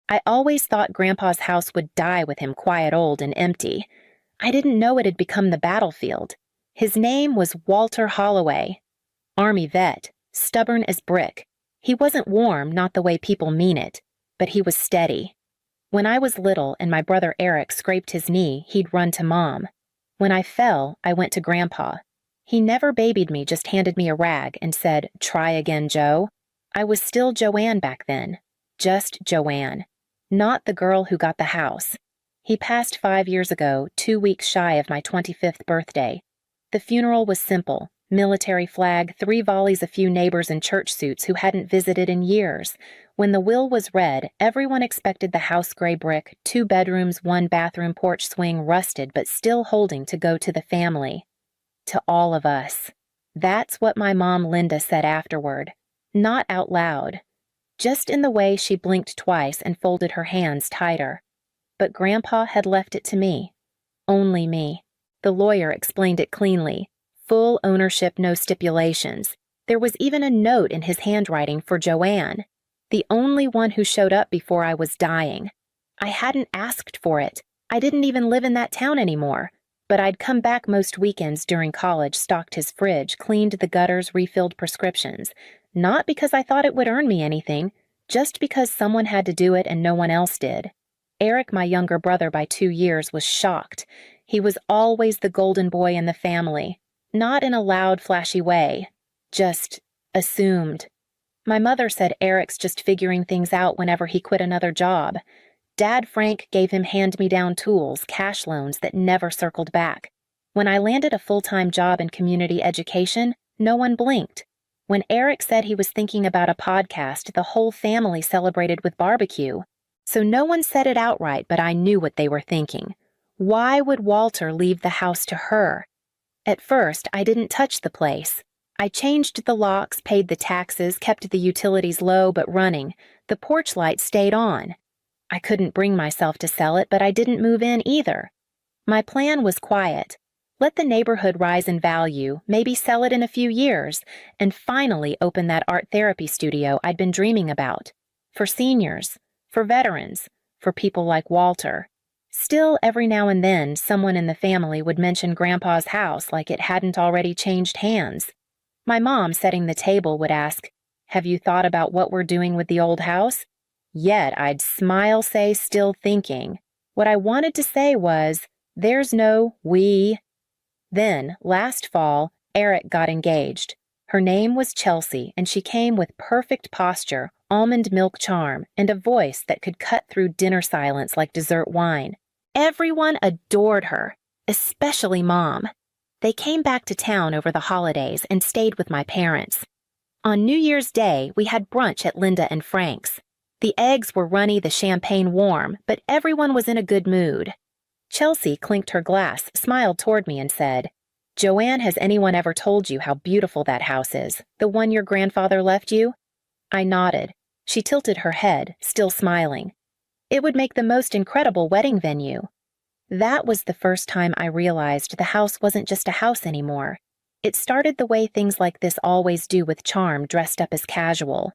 I always thought Grandpa's house would die with him quiet, old, and empty. I didn't know it had become the battlefield. His name was Walter Holloway. Army vet, stubborn as brick. He wasn't warm, not the way people mean it, but he was steady. When I was little and my brother Eric scraped his knee, he'd run to Mom. When I fell, I went to Grandpa. He never babied me, just handed me a rag and said, "Try again, Joe." I was still Joanne back then. Just Joanne. Not the girl who got the house. He passed 5 years ago, 2 weeks shy of my 25th birthday. The funeral was simple. Military flag, 3 volleys, a few neighbors in church suits who hadn't visited in years. When the will was read, everyone expected the house gray brick, 2 bedrooms, 1 bathroom, porch swing, rusted but still holding, to go to the family. To all of us. That's what my mom Linda said afterward. Not out loud. Just in the way she blinked twice and folded her hands tighter. But Grandpa had left it to me. Only me. The lawyer explained it cleanly. Full ownership, no stipulations. There was even a note in his handwriting for Joanne, the only one who showed up before I was dying. I hadn't asked for it. I didn't even live in that town anymore. But I'd come back most weekends during college, stocked his fridge, cleaned the gutters, refilled prescriptions. Not because I thought it would earn me anything, just because someone had to do it and no one else did. Eric, my younger brother by 2 years, was shocked. He was always the golden boy in the family. Not in a loud, flashy way. Just assumed. My mother said Eric's just figuring things out whenever he quit another job. Dad Frank gave him hand-me-down tools, cash loans that never circled back. When I landed a full-time job in community education, no one blinked. When Eric said he was thinking about a podcast, the whole family celebrated with barbecue. So no one said it outright, but I knew what they were thinking. Why would Walter leave the house to her? At first, I didn't touch the place. I changed the locks, paid the taxes, kept the utilities low but running. The porch light stayed on. I couldn't bring myself to sell it, but I didn't move in either. My plan was quiet. Let the neighborhood rise in value, maybe sell it in a few years, and finally open that art therapy studio I'd been dreaming about. For seniors, for veterans, for people like Walter. Still, every now and then, someone in the family would mention Grandpa's house like it hadn't already changed hands. My mom, setting the table, would ask, "Have you thought about what we're doing with the old house?" Yet I'd smile, say, "Still thinking." What I wanted to say was, "There's no we." Then, last fall, Eric got engaged. Her name was Chelsea, and she came with perfect posture, almond milk charm, and a voice that could cut through dinner silence like dessert wine. Everyone adored her, especially Mom. They came back to town over the holidays and stayed with my parents. On New Year's Day, we had brunch at Linda and Frank's. The eggs were runny, the champagne warm, but everyone was in a good mood. Chelsea clinked her glass, smiled toward me, and said, "Joanne, has anyone ever told you how beautiful that house is, the one your grandfather left you?" I nodded. She tilted her head, still smiling. "It would make the most incredible wedding venue." That was the first time I realized the house wasn't just a house anymore. It started the way things like this always do, with charm dressed up as casual.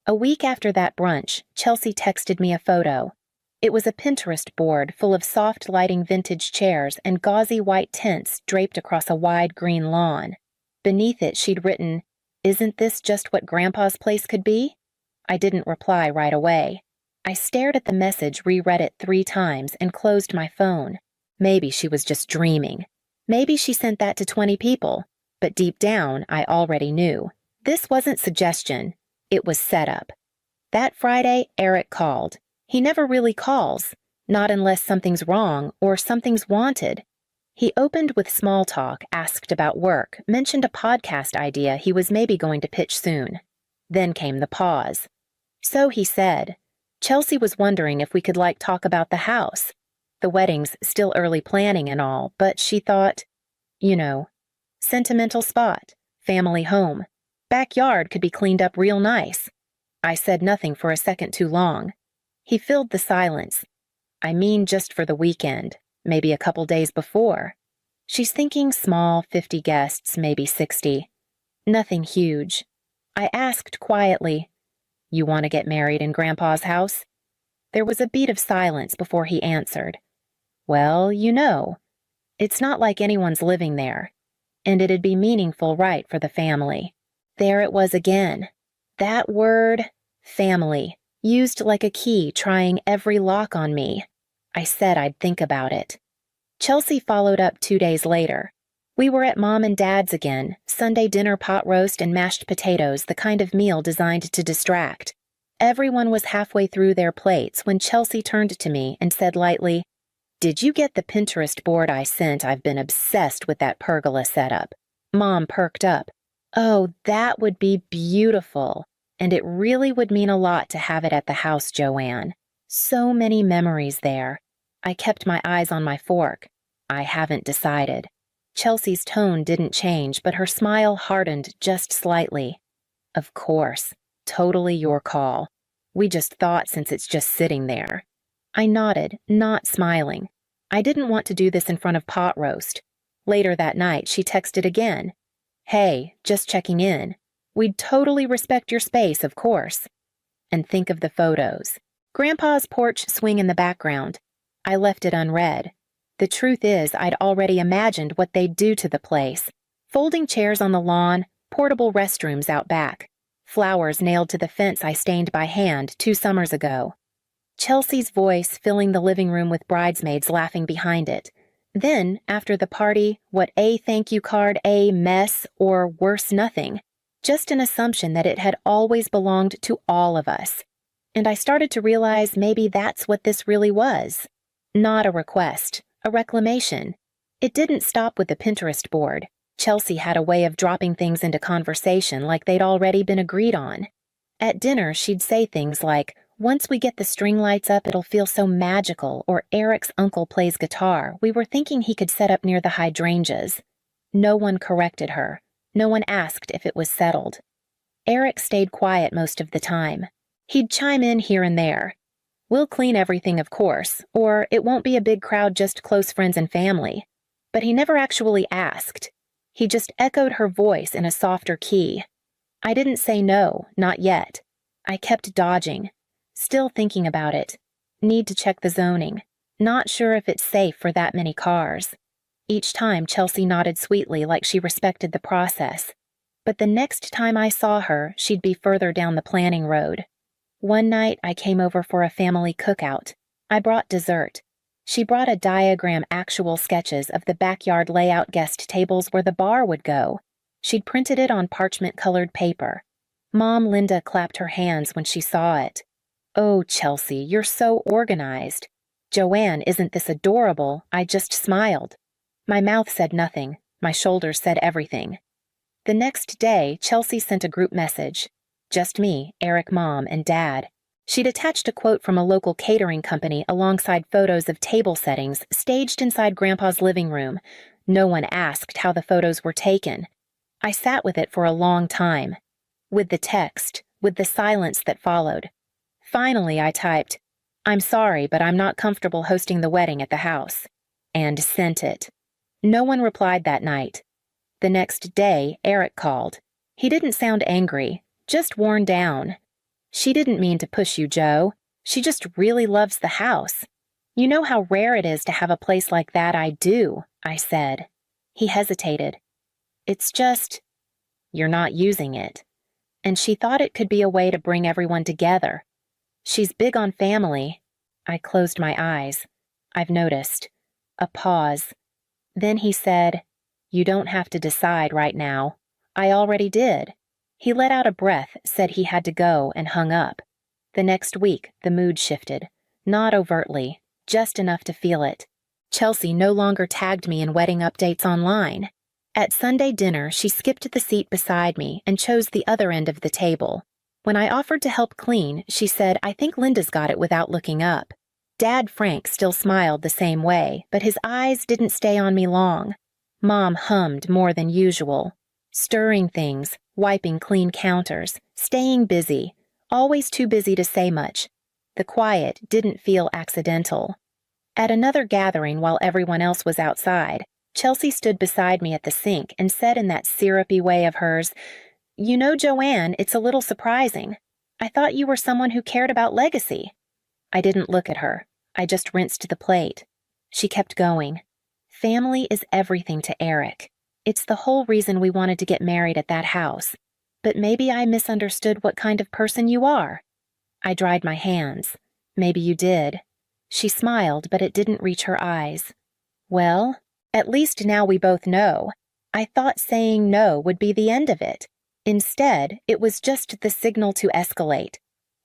A week after that brunch, Chelsea texted me a photo. It was a Pinterest board full of soft lighting vintage chairs and gauzy white tents draped across a wide green lawn. Beneath it, she'd written, "Isn't this just what Grandpa's place could be?" I didn't reply right away. I stared at the message, reread it 3 times, and closed my phone. Maybe she was just dreaming. Maybe she sent that to 20 people. But deep down, I already knew. This wasn't suggestion. It was setup. That Friday, Eric called. He never really calls, not unless something's wrong or something's wanted. He opened with small talk, asked about work, mentioned a podcast idea he was maybe going to pitch soon. Then came the pause. So he said, "Chelsea was wondering if we could talk about the house. The wedding's still early planning and all, but she thought, sentimental spot, family home. Backyard could be cleaned up real nice." I said nothing for a second too long. He filled the silence. "I mean just for the weekend, maybe a couple days before. She's thinking small, 50 guests, maybe 60. Nothing huge." I asked quietly, "You want to get married in Grandpa's house?" There was a beat of silence before he answered. Well, it's not like anyone's living there, and it'd be meaningful right for the family. There it was again. That word, family, used like a key trying every lock on me. I said I'd think about it. Chelsea followed up 2 days later. We were at Mom and Dad's again, Sunday dinner pot roast and mashed potatoes, the kind of meal designed to distract. Everyone was halfway through their plates when Chelsea turned to me and said lightly, "Did you get the Pinterest board I sent? I've been obsessed with that pergola setup." Mom perked up. "Oh, that would be beautiful. And it really would mean a lot to have it at the house, Joanne. So many memories there." I kept my eyes on my fork. "I haven't decided." Chelsea's tone didn't change, but her smile hardened just slightly. "Of course. Totally your call. We just thought since it's just sitting there." I nodded, not smiling. I didn't want to do this in front of pot roast. Later that night, she texted again. "Hey, just checking in. We'd totally respect your space, of course." And think of the photos. Grandpa's porch swing in the background. I left it unread. The truth is, I'd already imagined what they'd do to the place. Folding chairs on the lawn, portable restrooms out back. Flowers nailed to the fence I stained by hand 2 summers ago. Chelsea's voice filling the living room with bridesmaids laughing behind it. Then, after the party, what a thank you card, a mess, or worse nothing. Just an assumption that it had always belonged to all of us. And I started to realize maybe that's what this really was. Not a request, a reclamation. It didn't stop with the Pinterest board. Chelsea had a way of dropping things into conversation like they'd already been agreed on. At dinner, she'd say things like, "Once we get the string lights up, it'll feel so magical," or "Eric's uncle plays guitar. We were thinking he could set up near the hydrangeas." No one corrected her. No one asked if it was settled. Eric stayed quiet most of the time. He'd chime in here and there. "We'll clean everything, of course," or "It won't be a big crowd, just close friends and family." But he never actually asked. He just echoed her voice in a softer key. I didn't say no, not yet. I kept dodging. Still thinking about it. Need to check the zoning. Not sure if it's safe for that many cars. Each time Chelsea nodded sweetly like she respected the process. But the next time I saw her, she'd be further down the planning road. One night I came over for a family cookout. I brought dessert. She brought a diagram, actual sketches of the backyard layout guest tables where the bar would go. She'd printed it on parchment-colored paper. Mom Linda clapped her hands when she saw it. "Oh, Chelsea, you're so organized." "Joanne, isn't this adorable?" I just smiled. My mouth said nothing. My shoulders said everything. The next day, Chelsea sent a group message. Just me, Eric, Mom, and Dad. She'd attached a quote from a local catering company alongside photos of table settings staged inside Grandpa's living room. No one asked how the photos were taken. I sat with it for a long time. With the text, with the silence that followed. Finally, I typed, "I'm sorry, but I'm not comfortable hosting the wedding at the house," and sent it. No one replied that night. The next day, Eric called. He didn't sound angry, just worn down. "She didn't mean to push you, Joe. She just really loves the house. You know how rare it is to have a place like that." "I do," I said. He hesitated. "It's just, you're not using it." And she thought it could be a way to bring everyone together. "She's big on family." I closed my eyes. I've noticed. A pause. Then he said, "You don't have to decide right now. I already did." He let out a breath, said he had to go, and hung up. The next week, the mood shifted. Not overtly, just enough to feel it. Chelsea no longer tagged me in wedding updates online. At Sunday dinner, she skipped the seat beside me and chose the other end of the table. When I offered to help clean, she said, "I think Linda's got it," without looking up. Dad Frank still smiled the same way, but his eyes didn't stay on me long. Mom hummed more than usual. Stirring things, wiping clean counters, staying busy, always too busy to say much. The quiet didn't feel accidental. At another gathering while everyone else was outside, Chelsea stood beside me at the sink and said in that syrupy way of hers, "You know, Joanne, it's a little surprising. I thought you were someone who cared about legacy." I didn't look at her. I just rinsed the plate. She kept going. Family is everything to Eric. It's the whole reason we wanted to get married at that house. But maybe I misunderstood what kind of person you are. I dried my hands. Maybe you did. She smiled, but it didn't reach her eyes. Well, at least now we both know. I thought saying no would be the end of it. Instead, it was just the signal to escalate.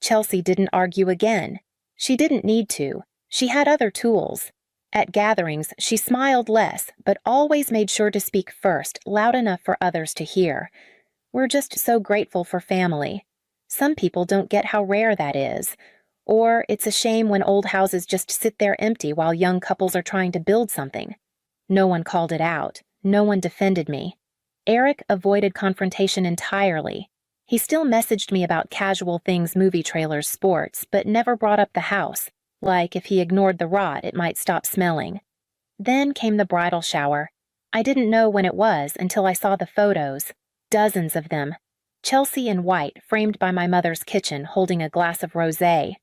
Chelsea didn't argue again. She didn't need to. She had other tools. At gatherings, she smiled less, but always made sure to speak first, loud enough for others to hear. We're just so grateful for family. Some people don't get how rare that is. Or it's a shame when old houses just sit there empty while young couples are trying to build something. No one called it out. No one defended me. Eric avoided confrontation entirely. He still messaged me about casual things, movie trailers, sports, but never brought up the house. Like if he ignored the rot, it might stop smelling. Then came the bridal shower. I didn't know when it was until I saw the photos. Dozens of them. Chelsea in white, framed by my mother's kitchen, holding a glass of rosé.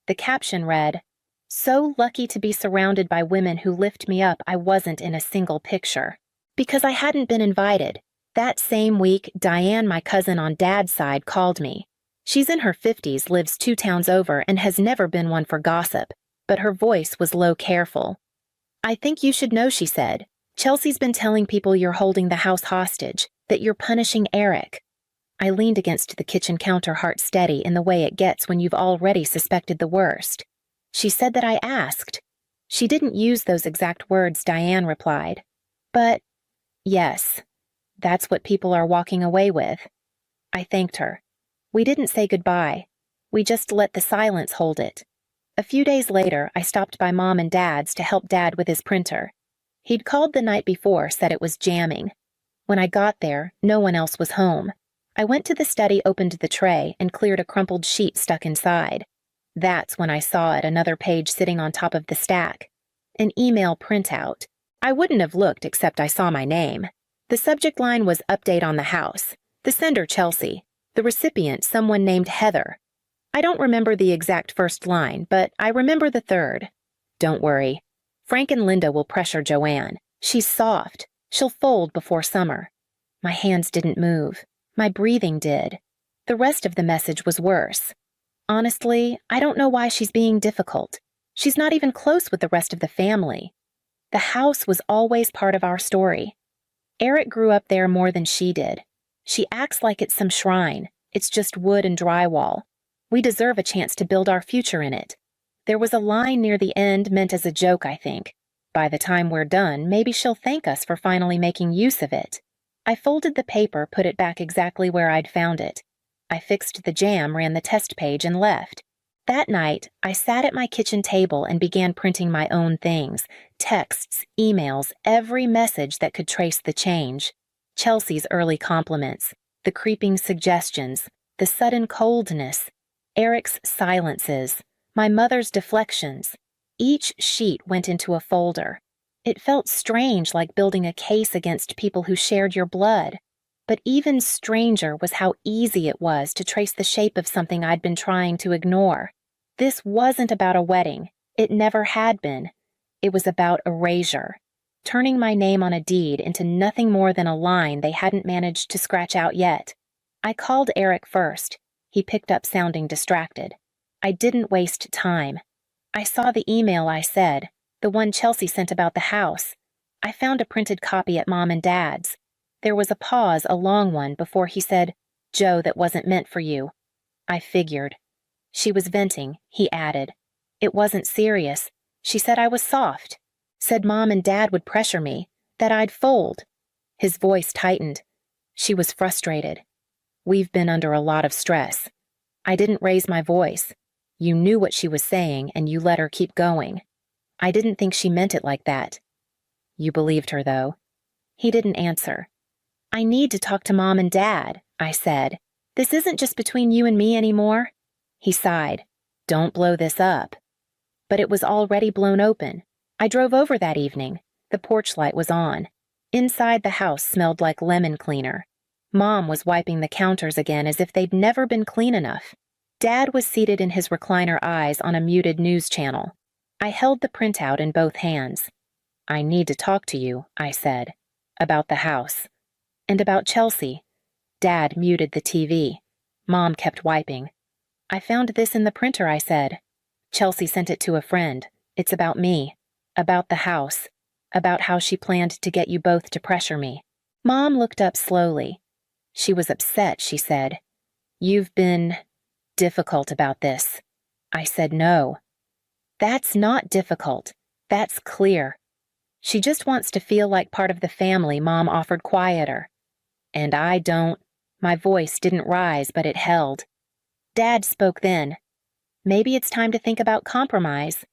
The caption read, "So lucky to be surrounded by women who lift me up I wasn't in a single picture." Because I hadn't been invited. That same week, Diane, my cousin on Dad's side, called me. She's in her 50s, lives 2 towns over, and has never been one for gossip, but her voice was low, careful. "I think you should know," she said. "Chelsea's been telling people you're holding the house hostage, that you're punishing Eric." I leaned against the kitchen counter, heart steady in the way it gets when you've already suspected the worst. She said that I asked. She didn't use those exact words, Diane replied. But, yes, that's what people are walking away with. I thanked her. We didn't say goodbye. We just let the silence hold it. A few days later, I stopped by Mom and Dad's to help Dad with his printer. He'd called the night before, said it was jamming. When I got there, no one else was home. I went to the study, opened the tray, and cleared a crumpled sheet stuck inside. That's when I saw it, another page sitting on top of the stack. An email printout. I wouldn't have looked except I saw my name. The subject line was "Update on the house." The sender, Chelsea. The recipient, someone named Heather. I don't remember the exact first line, but I remember the third. "Don't worry. Frank and Linda will pressure Joanne. She's soft. She'll fold before summer." My hands didn't move. My breathing did. The rest of the message was worse. Honestly, I don't know why she's being difficult. She's not even close with the rest of the family. The house was always part of our story. Eric grew up there more than she did. She acts like it's some shrine. It's just wood and drywall. We deserve a chance to build our future in it. There was a line near the end meant as a joke, I think. By the time we're done, maybe she'll thank us for finally making use of it. I folded the paper, put it back exactly where I'd found it. I fixed the jam, ran the test page, and left. That night, I sat at my kitchen table and began printing my own things. Texts, emails, every message that could trace the change. Chelsea's early compliments, the creeping suggestions, the sudden coldness, Eric's silences, my mother's deflections. Each sheet went into a folder. It felt strange, like building a case against people who shared your blood. But even stranger was how easy it was to trace the shape of something I'd been trying to ignore. This wasn't about a wedding. It never had been. It was about erasure. Turning my name on a deed into nothing more than a line they hadn't managed to scratch out yet. I called Eric first. He picked up, sounding distracted. I didn't waste time. I saw the email I said, the one Chelsea sent about the house. I found a printed copy at Mom and Dad's. There was a pause, a long one, before he said, "Joe, that wasn't meant for you." I figured. She was venting, he added. It wasn't serious. She said I was soft. Said Mom and Dad would pressure me, that I'd fold. His voice tightened. She was frustrated. We've been under a lot of stress. I didn't raise my voice. You knew what she was saying, and you let her keep going. I didn't think she meant it like that. You believed her, though. He didn't answer. I need to talk to Mom and Dad, I said. This isn't just between you and me anymore. He sighed. Don't blow this up. But it was already blown open. I drove over that evening. The porch light was on. Inside the house smelled like lemon cleaner. Mom was wiping the counters again as if they'd never been clean enough. Dad was seated in his recliner eyes on a muted news channel. I held the printout in both hands. "I need to talk to you," I said. "About the house. And about Chelsea." Dad muted the TV. Mom kept wiping. "I found this in the printer," I said. "Chelsea sent it to a friend. It's about me. About the house. About how she planned to get you both to pressure me." Mom looked up slowly. She was upset, she said. "You've been difficult about this." I said no. "That's not difficult. That's clear. She just wants to feel like part of the family," Mom offered quieter. "And I don't." My voice didn't rise, but it held. Dad spoke then. "Maybe it's time to think about compromise.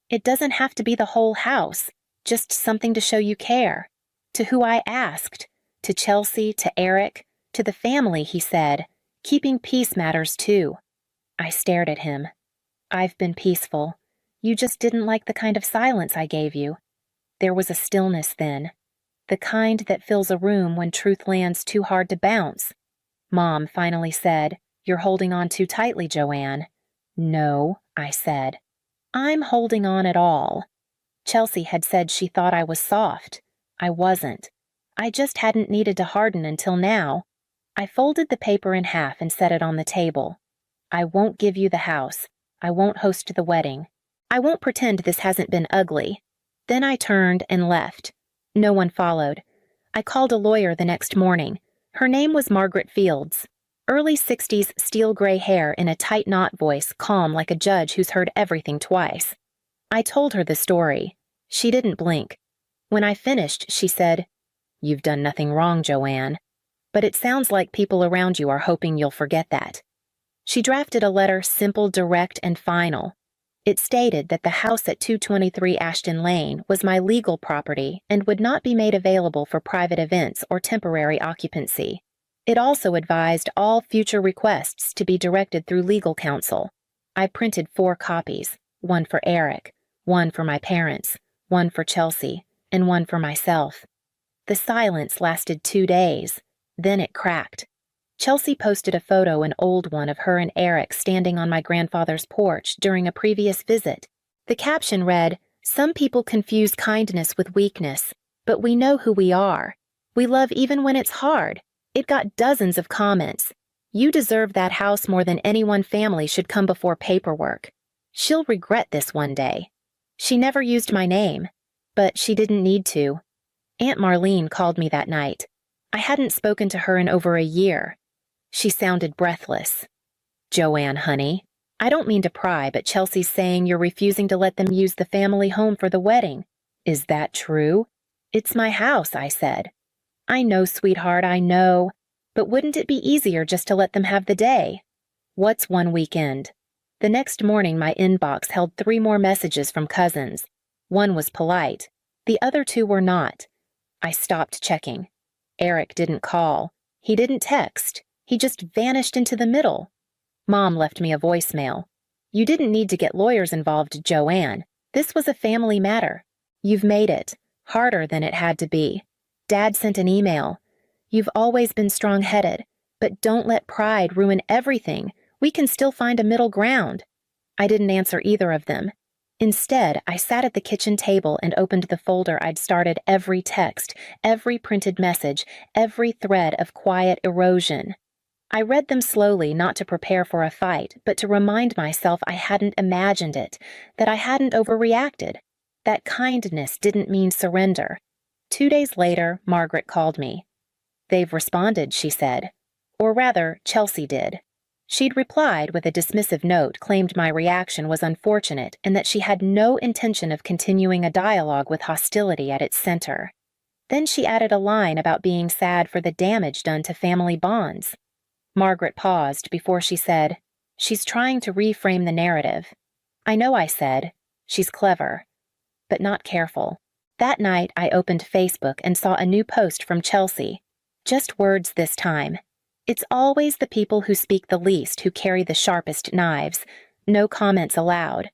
It doesn't have to be the whole house, just something to show you care. To who I asked. To Chelsea, to Eric, to the family," he said. "Keeping peace matters too." I stared at him. "I've been peaceful. You just didn't like the kind of silence I gave you." There was a stillness then. The kind that fills a room when truth lands too hard to bounce. Mom finally said, "You're holding on too tightly, Joanne." "No," I said. "I'm holding on at all." Chelsea had said she thought I was soft. I wasn't. I just hadn't needed to harden until now. I folded the paper in half and set it on the table. "I won't give you the house. I won't host the wedding. I won't pretend this hasn't been ugly." Then I turned and left. No one followed. I called a lawyer the next morning. Her name was Margaret Fields. Early 60s steel gray hair in a tight knot voice, calm like a judge who's heard everything twice. I told her the story. She didn't blink. When I finished, she said, "You've done nothing wrong, Joanne. But it sounds like people around you are hoping you'll forget that." She drafted a letter simple, direct, and final. It stated that the house at 223 Ashton Lane was my legal property and would not be made available for private events or temporary occupancy. It also advised all future requests to be directed through legal counsel. I printed 4 copies, one for Eric, one for my parents, one for Chelsea, and one for myself. The silence lasted 2 days. Then it cracked. Chelsea posted a photo, an old one, of her and Eric standing on my grandfather's porch during a previous visit. The caption read, "Some people confuse kindness with weakness, but we know who we are. We love even when it's hard." It got dozens of comments. "You deserve that house more than any one family should come before paperwork. She'll regret this one day." She never used my name, but she didn't need to. Aunt Marlene called me that night. I hadn't spoken to her in over a year. She sounded breathless. "Joanne, honey, I don't mean to pry, but Chelsea's saying you're refusing to let them use the family home for the wedding. Is that true?" "It's my house," I said. "I know, sweetheart, I know. But wouldn't it be easier just to let them have the day?" What's one weekend? The next morning, my inbox held 3 more messages from cousins. One was polite. The other 2 were not. I stopped checking. Eric didn't call. He didn't text. He just vanished into the middle. Mom left me a voicemail. "You didn't need to get lawyers involved, Joanne. This was a family matter. You've made it. Harder than it had to be." Dad sent an email. "You've always been strong-headed, but don't let pride ruin everything. We can still find a middle ground." I didn't answer either of them. Instead, I sat at the kitchen table and opened the folder I'd started every text, every printed message, every thread of quiet erosion. I read them slowly, not to prepare for a fight, but to remind myself I hadn't imagined it, that I hadn't overreacted, that kindness didn't mean surrender. 2 days later, Margaret called me. "They've responded," she said. Or rather, Chelsea did. She'd replied with a dismissive note, claimed my reaction was unfortunate and that she had no intention of continuing a dialogue with hostility at its center. Then she added a line about being sad for the damage done to family bonds. Margaret paused before she said, "She's trying to reframe the narrative." I know, I said. She's clever, but not careful. That night, I opened Facebook and saw a new post from Chelsea. Just words this time. It's always the people who speak the least who carry the sharpest knives. No comments allowed.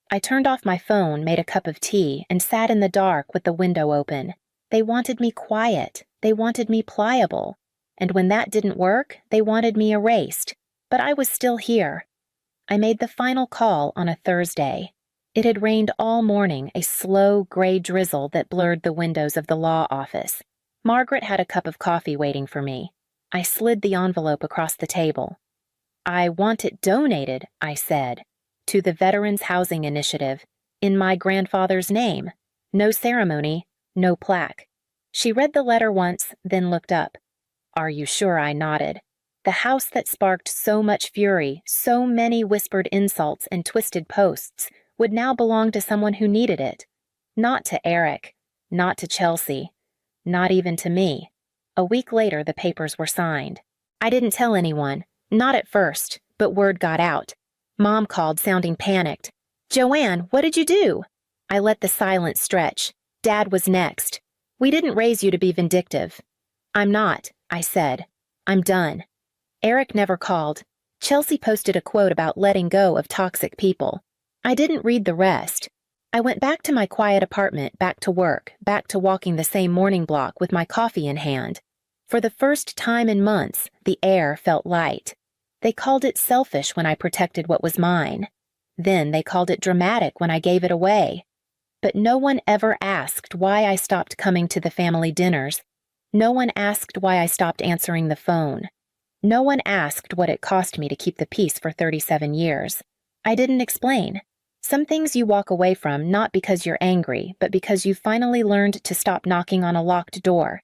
I turned off my phone, made a cup of tea, and sat in the dark with the window open. They wanted me quiet. They wanted me pliable. And when that didn't work, they wanted me erased. But I was still here. I made the final call on a Thursday. It had rained all morning, a slow, gray drizzle that blurred the windows of the law office. Margaret had a cup of coffee waiting for me. I slid the envelope across the table. "I want it donated," I said, "to the Veterans Housing Initiative, in my grandfather's name. No ceremony, no plaque." She read the letter once, then looked up. "Are you sure?" I nodded. The house that sparked so much fury, so many whispered insults and twisted posts, would now belong to someone who needed it. Not to Eric, not to Chelsea, not even to me. A week later, the papers were signed. I didn't tell anyone, not at first, but word got out. Mom called, sounding panicked. "Joanne, what did you do?" I let the silence stretch. Dad was next. "We didn't raise you to be vindictive." "I'm not," I said. "I'm done." Eric never called. Chelsea posted a quote about letting go of toxic people. I didn't read the rest. I went back to my quiet apartment, back to work, back to walking the same morning block with my coffee in hand. For the first time in months, the air felt light. They called it selfish when I protected what was mine. Then they called it dramatic when I gave it away. But no one ever asked why I stopped coming to the family dinners. No one asked why I stopped answering the phone. No one asked what it cost me to keep the peace for 37 years. I didn't explain. Some things you walk away from not because you're angry, but because you finally learned to stop knocking on a locked door.